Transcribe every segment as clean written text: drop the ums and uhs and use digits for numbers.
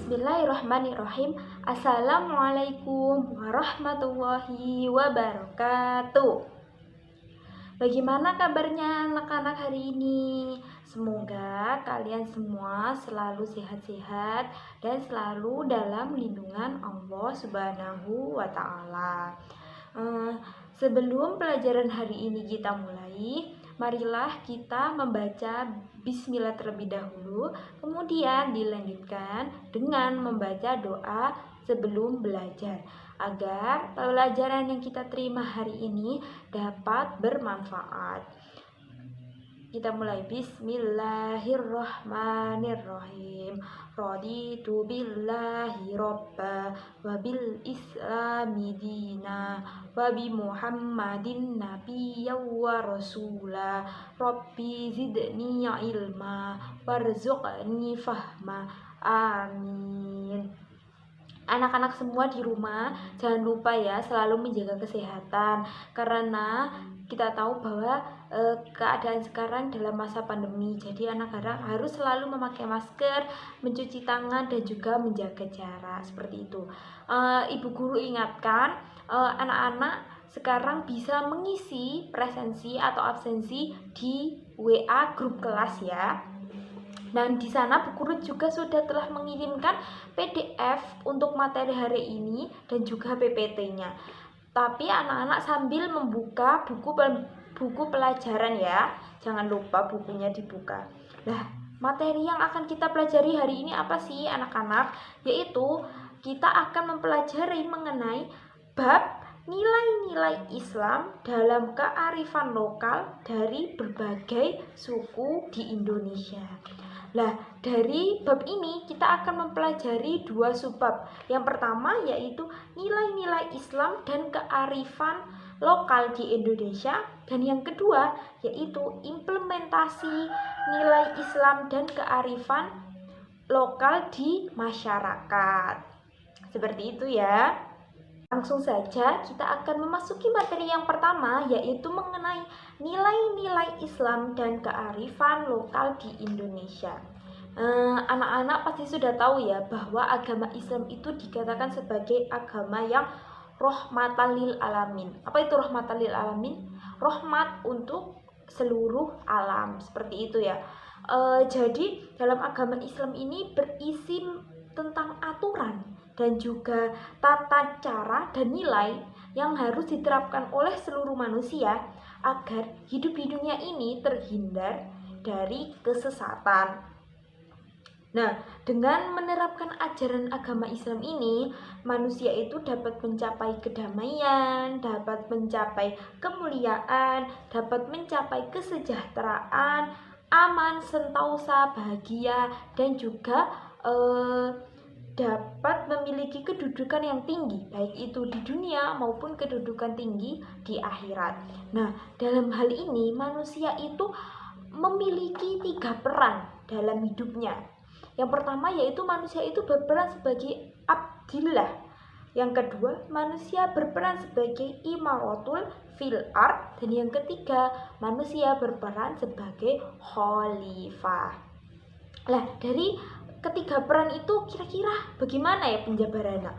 Bismillahirrahmanirrahim. Assalamualaikum warahmatullahi wabarakatuh. Bagaimana kabarnya anak-anak hari ini? Semoga kalian semua selalu sehat-sehat dan selalu dalam lindungan Allah Subhanahu wa Ta'ala. Sebelum pelajaran hari ini kita mulai, marilah kita membaca bismillah terlebih dahulu, kemudian dilanjutkan dengan membaca doa sebelum belajar, agar pelajaran yang kita terima hari ini dapat bermanfaat. Kita mulai. Bismillahirrahmanirrahim. Raditu billahi robba wa bil islami dina wa bi muhammadin nabiyya wa rasula. Rabbi zidni ilma warzuqni fahma. Amin. Anak-anak semua di rumah, jangan lupa ya selalu menjaga kesehatan, karena kita tahu bahwa keadaan sekarang dalam masa pandemi. Jadi anak-anak harus selalu memakai masker, mencuci tangan, dan juga menjaga jarak, seperti itu. Ibu guru ingatkan anak-anak sekarang bisa mengisi presensi atau absensi di WA grup kelas ya. Dan di sana Bu Guru juga sudah telah mengirimkan PDF untuk materi hari ini dan juga PPT-nya. Tapi anak-anak sambil membuka buku pelajaran ya. Jangan lupa bukunya dibuka. Nah, materi yang akan kita pelajari hari ini apa sih anak-anak? Yaitu kita akan mempelajari mengenai bab nilai-nilai Islam dalam kearifan lokal dari berbagai suku di Indonesia. Nah, dari bab ini kita akan mempelajari dua subbab. Yang pertama yaitu nilai-nilai Islam dan kearifan lokal di Indonesia, dan yang kedua yaitu implementasi nilai Islam dan kearifan lokal di masyarakat. Seperti itu ya. Langsung saja kita akan memasuki materi yang pertama, yaitu mengenai nilai-nilai Islam dan kearifan lokal di Indonesia. Anak-anak pasti sudah tahu ya bahwa agama Islam itu dikatakan sebagai agama yang rahmatan lil alamin. Apa itu rahmatan lil alamin? Rahmat untuk seluruh alam, seperti itu ya. Jadi dalam agama Islam ini berisi tentang aturan dan juga tata cara dan nilai yang harus diterapkan oleh seluruh manusia agar hidup di dunia ini terhindar dari kesesatan. Nah, dengan menerapkan ajaran agama Islam ini, manusia itu dapat mencapai kedamaian, dapat mencapai kemuliaan, dapat mencapai kesejahteraan, aman, sentosa, bahagia, dan juga dapat memiliki kedudukan yang tinggi, baik itu di dunia maupun kedudukan tinggi di akhirat. Nah, dalam hal ini manusia itu memiliki 3 peran dalam hidupnya. Yang pertama yaitu manusia itu berperan sebagai abdillah. Yang kedua, manusia berperan sebagai imaratul fil ard, dan yang ketiga, manusia berperan sebagai khalifah. Nah, dari ketiga peran itu kira-kira bagaimana ya penjabarannya?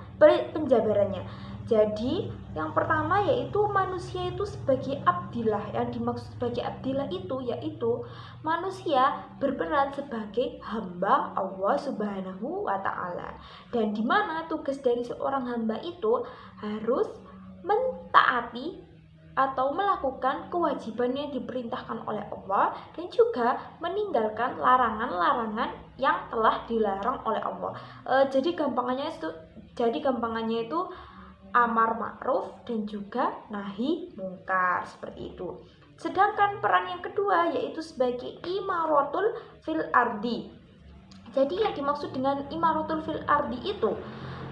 Jadi yang pertama yaitu manusia itu sebagai abdillah. Yang dimaksud sebagai abdillah itu yaitu manusia berperan sebagai hamba Allah Subhanahu wa Ta'ala, dan dimana tugas dari seorang hamba itu harus mentaati atau melakukan kewajiban yang diperintahkan oleh Allah, dan juga meninggalkan larangan-larangan yang telah dilarang oleh Allah. Jadi gampangannya itu amar ma'ruf dan juga nahi mungkar, seperti itu. Sedangkan peran yang kedua yaitu sebagai imaratul fil ardi. Jadi yang dimaksud dengan imaratul fil ardi itu,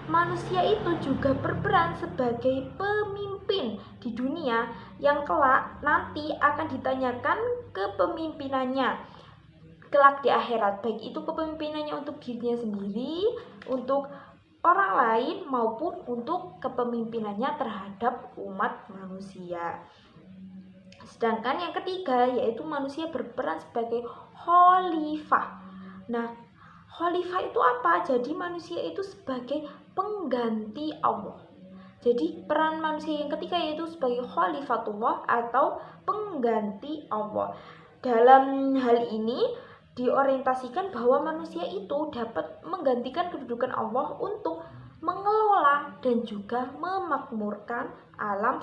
manusia itu juga berperan sebagai pemimpin di dunia yang kelak nanti akan ditanyakan kepemimpinannya kelak di akhirat, baik itu kepemimpinannya untuk dirinya sendiri, untuk orang lain, maupun untuk kepemimpinannya terhadap umat manusia. Sedangkan yang ketiga yaitu manusia berperan sebagai khalifah. Nah, Khalifah itu apa? Jadi manusia itu sebagai pengganti Allah. Jadi peran manusia yang ketiga yaitu sebagai khalifatullah atau pengganti Allah. Dalam hal ini diorientasikan bahwa manusia itu dapat menggantikan kedudukan Allah untuk mengelola dan juga memakmurkan alam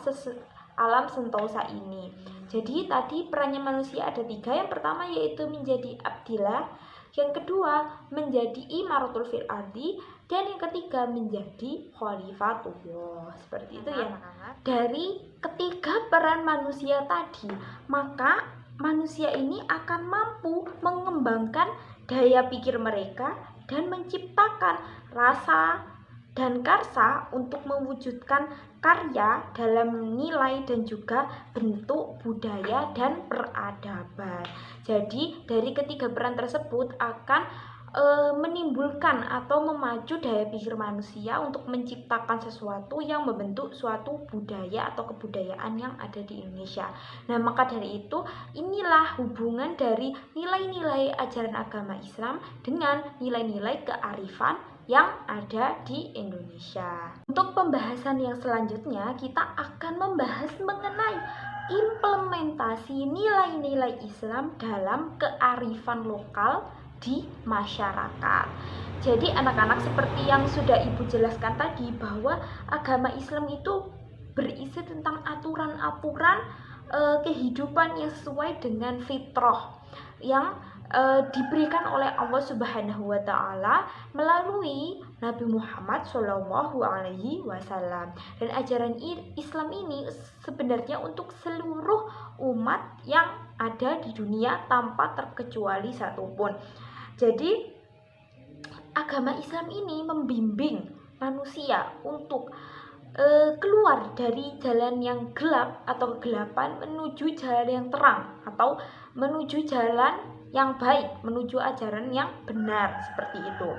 sentosa ini. Jadi tadi perannya manusia ada 3. Yang pertama yaitu menjadi abdillah, yang kedua menjadi imaratul fil ardi, dan yang ketiga menjadi khalifatullah. Seperti itu ya anak-anak. Dari ketiga peran manusia tadi, maka manusia ini akan mampu mengembangkan daya pikir mereka dan menciptakan rasa dan karsa untuk mewujudkan karya dalam nilai dan juga bentuk budaya dan peradaban. Jadi dari ketiga peran tersebut akan menimbulkan atau memacu daya pikir manusia untuk menciptakan sesuatu yang membentuk suatu budaya atau kebudayaan yang ada di Indonesia. Nah, maka dari itu inilah hubungan dari nilai-nilai ajaran agama Islam dengan nilai-nilai kearifan yang ada di Indonesia. Untuk pembahasan yang selanjutnya, kita akan membahas mengenai implementasi nilai-nilai Islam dalam kearifan lokal di masyarakat. Jadi anak-anak, seperti yang sudah Ibu jelaskan tadi, bahwa agama Islam itu berisi tentang aturan-aturan kehidupan yang sesuai dengan fitrah yang diberikan oleh Allah Subhanahu wa Ta'ala melalui Nabi Muhammad Shallallahu Alaihi Wasallam. Dan ajaran Islam ini sebenarnya untuk seluruh umat yang ada di dunia tanpa terkecuali satupun. Jadi agama Islam ini membimbing manusia untuk keluar dari jalan yang gelap atau kegelapan menuju jalan yang terang, atau menuju jalan yang baik, menuju ajaran yang benar, seperti itu.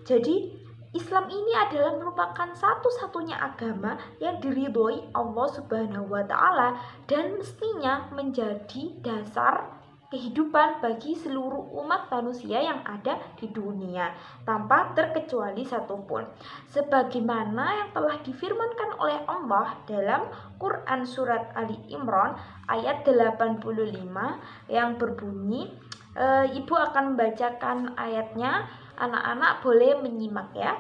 Jadi Islam ini adalah merupakan satu-satunya agama yang diridhoi Allah Subhanahu wa Ta'ala dan mestinya menjadi dasar kehidupan bagi seluruh umat manusia yang ada di dunia tanpa terkecuali satupun, sebagaimana yang telah difirmankan oleh Allah dalam Quran surat Ali Imran ayat 85 yang berbunyi, Ibu akan membacakan ayatnya, anak-anak boleh menyimak ya.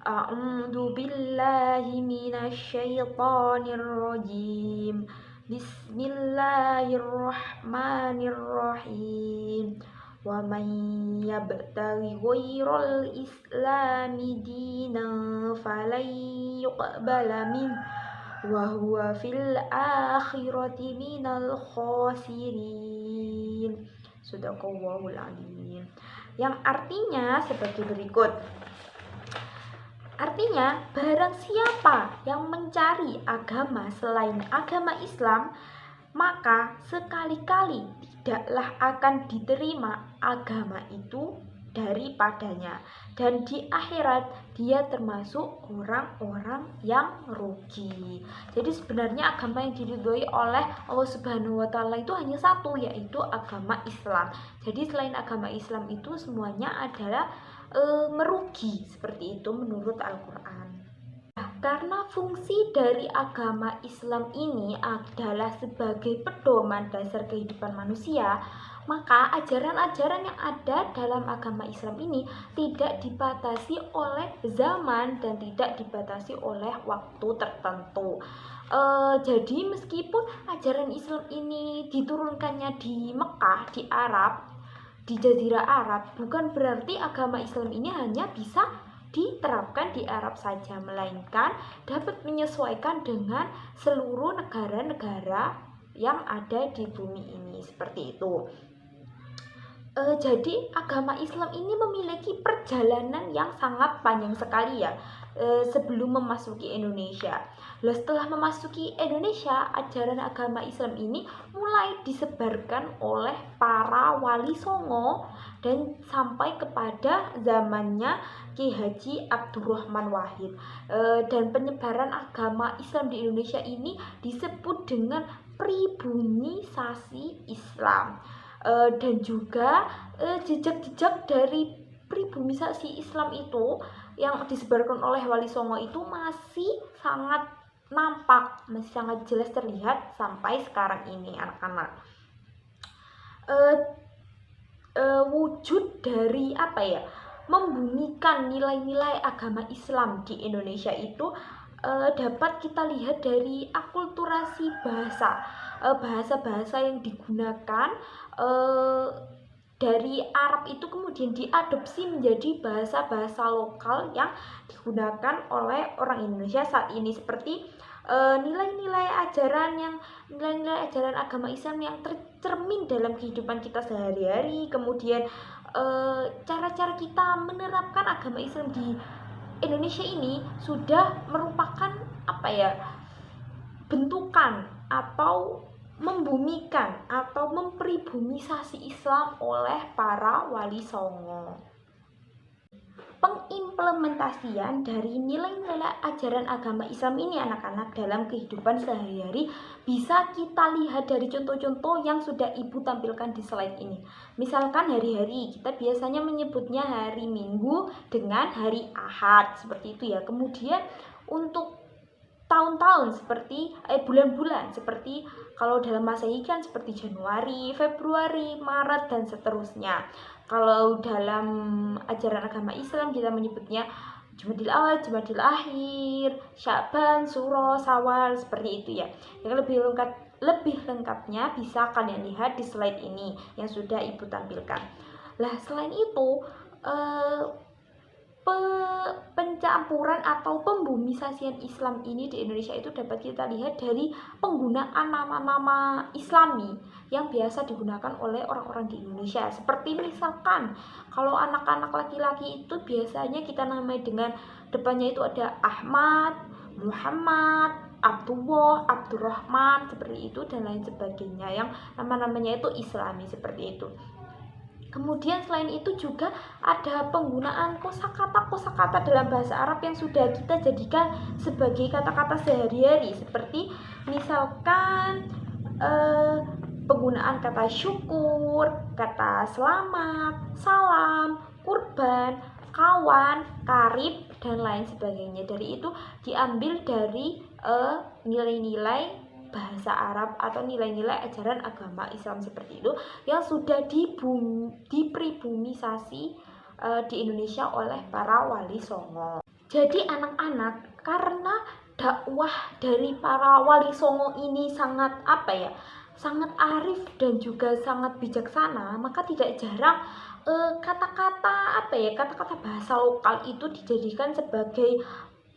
A'udzu billahi minasyaitonir rajim. Bismillahirrahmanirrahim. Wa man yabtaghi ghairal islami dinan falan yuqbala min wa huwa fil akhirati minal khasirin. Shadaqallahul adzim. Yang artinya sebagai berikut. Artinya, barang siapa yang mencari agama selain agama Islam, maka sekali-kali tidaklah akan diterima agama itu daripadanya, dan di akhirat dia termasuk orang-orang yang rugi. Jadi sebenarnya agama yang diridhoi oleh Allah Subhanahu wa Ta'ala itu hanya satu, yaitu agama Islam. Jadi selain agama Islam itu semuanya adalah merugi, seperti itu menurut Al-Quran. Karena fungsi dari agama Islam ini adalah sebagai pedoman dasar kehidupan manusia, maka ajaran-ajaran yang ada dalam agama Islam ini tidak dibatasi oleh zaman dan tidak dibatasi oleh waktu tertentu. Jadi meskipun ajaran Islam ini diturunkannya di Mekah, di Arab, di Jazirah Arab, bukan berarti agama Islam ini hanya bisa diterapkan di Arab saja, melainkan dapat menyesuaikan dengan seluruh negara-negara yang ada di bumi ini, seperti itu. Jadi agama Islam ini memiliki perjalanan yang sangat panjang sekali ya, sebelum memasuki Indonesia. Lalu setelah memasuki Indonesia, ajaran agama Islam ini mulai disebarkan oleh para wali songo dan sampai kepada zamannya Ki Haji Abdurrahman Wahid. Dan penyebaran agama Islam di Indonesia ini disebut dengan pribunisasi Islam. dan juga jejak-jejak dari pribumisasi Islam itu yang disebarkan oleh Wali Songo itu masih sangat nampak, masih sangat jelas terlihat sampai sekarang ini anak-anak. Wujud dari membumikan nilai-nilai agama Islam di Indonesia itu dapat kita lihat dari akulturasi bahasa-bahasa yang digunakan dari Arab itu kemudian diadopsi menjadi bahasa-bahasa lokal yang digunakan oleh orang Indonesia saat ini, seperti nilai-nilai ajaran agama Islam yang tercermin dalam kehidupan kita sehari-hari. Kemudian cara-cara kita menerapkan agama Islam di Indonesia ini sudah merupakan bentukan atau membumikan atau mempribumisasi Islam oleh para Wali Songo. Pengimplementasian dari nilai-nilai ajaran agama Islam ini anak-anak dalam kehidupan sehari-hari bisa kita lihat dari contoh-contoh yang sudah Ibu tampilkan di slide ini. Misalkan hari-hari kita biasanya menyebutnya hari Minggu dengan hari Ahad, seperti itu ya. Kemudian untuk tahun-tahun seperti bulan-bulan seperti kalau dalam Masehi kan seperti Januari, Februari, Maret dan seterusnya. Kalau dalam ajaran agama Islam kita menyebutnya Jumadil Awal, Jumadil Akhir, Sya'ban, Suro, Syawal, seperti itu ya. Yang lebih lengkapnya bisa kalian lihat di slide ini yang sudah Ibu tampilkan. Lah selain itu pencampuran atau pembumisasian Islam ini di Indonesia itu dapat kita lihat dari penggunaan nama-nama Islami yang biasa digunakan oleh orang-orang di Indonesia. Seperti misalkan kalau anak-anak laki-laki itu biasanya kita namai dengan depannya itu ada Ahmad, Muhammad, Abdullah, Abdurrahman, seperti itu dan lain sebagainya yang nama-namanya itu Islami seperti itu. Kemudian selain itu juga ada penggunaan kosakata dalam bahasa Arab yang sudah kita jadikan sebagai kata-kata sehari-hari, seperti misalkan penggunaan kata syukur, kata selamat, salam, kurban, kawan, karib, dan lain sebagainya. Dari itu diambil dari nilai-nilai bahasa Arab atau nilai-nilai ajaran agama Islam seperti itu yang sudah dipribumisasi di Indonesia oleh para Wali Songo. Jadi anak-anak, karena dakwah dari para Wali Songo ini sangat sangat arif dan juga sangat bijaksana, maka tidak jarang kata-kata bahasa lokal itu dijadikan sebagai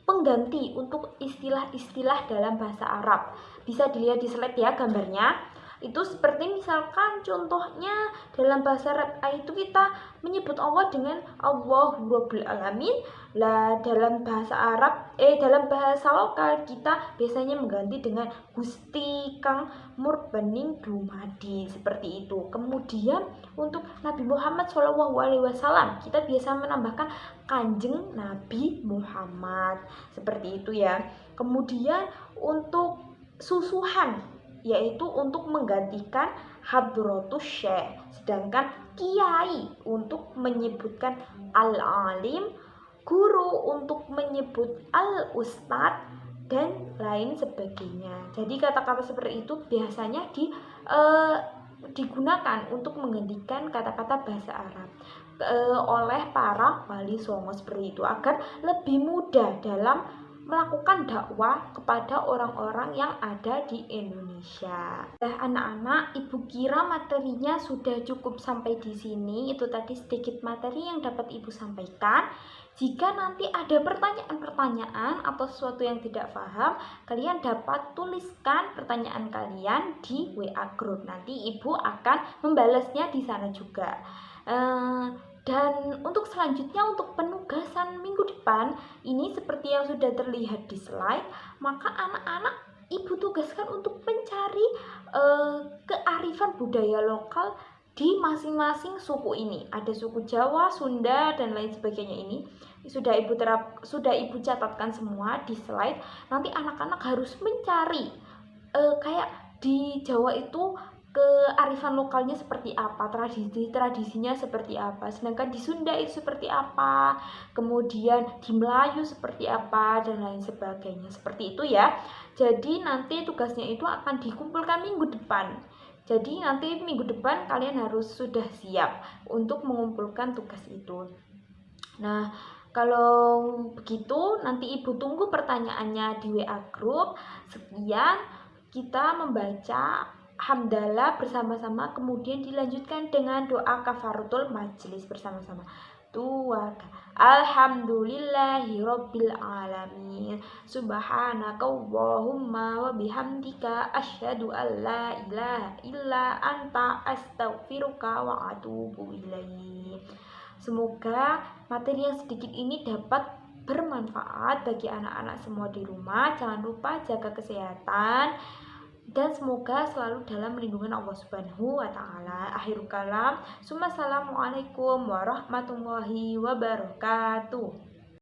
pengganti untuk istilah-istilah dalam bahasa Arab. Bisa dilihat di slide ya gambarnya. Itu seperti misalkan contohnya dalam bahasa Arab itu kita menyebut Allah dengan Allahu Rabbul Alamin. Lah dalam bahasa dalam bahasa lokal kita biasanya mengganti dengan Gusti Kang Murbaning Dumadi, seperti itu. Kemudian untuk Nabi Muhammad SAW kita biasa menambahkan Kanjeng Nabi Muhammad, seperti itu ya. Kemudian untuk susuhan yaitu untuk menggantikan Hadratus Syekh, sedangkan kiai untuk menyebutkan al-alim, guru untuk menyebut al-ustad dan lain sebagainya. Jadi kata-kata seperti itu biasanya digunakan untuk menggantikan kata-kata bahasa Arab oleh para Wali Songo seperti itu agar lebih mudah dalam melakukan dakwah kepada orang-orang yang ada di Indonesia. Nah, anak-anak, Ibu kira materinya sudah cukup sampai di sini. Itu tadi sedikit materi yang dapat Ibu sampaikan. Jika nanti ada pertanyaan-pertanyaan atau sesuatu yang tidak paham, kalian dapat tuliskan pertanyaan kalian di WA group. Nanti Ibu akan membalasnya di sana juga. Dan untuk selanjutnya, untuk penugasan minggu depan, ini seperti yang sudah terlihat di slide, maka anak-anak Ibu tugaskan untuk mencari kearifan budaya lokal di masing-masing suku ini. Ada suku Jawa, Sunda, dan lain sebagainya ini. Sudah Ibu catatkan semua di slide. Nanti anak-anak harus mencari, kayak di Jawa itu kearifan lokalnya seperti apa, tradisinya seperti apa, sedangkan di Sunda itu seperti apa, kemudian di Melayu seperti apa, dan lain sebagainya, seperti itu ya. Jadi nanti tugasnya itu akan dikumpulkan minggu depan. Jadi nanti minggu depan kalian harus sudah siap untuk mengumpulkan tugas itu. Nah, kalau begitu nanti Ibu tunggu pertanyaannya di WA grup. Sekian, kita membaca hamdalah bersama-sama, kemudian dilanjutkan dengan doa kafaratul majelis bersama-sama. Alhamdulillahirabbil alamin. Subhanakallahumma wa bihamdika asyhadu an la ilaha illa anta astaghfiruka wa atubu ilaik. Semoga materi yang sedikit ini dapat bermanfaat bagi anak-anak semua di rumah. Jangan lupa jaga kesehatan dan semoga selalu dalam lindungan Allah Subhanahu wa taala. Akhirul kalam, assalamualaikum warahmatullahi wabarakatuh.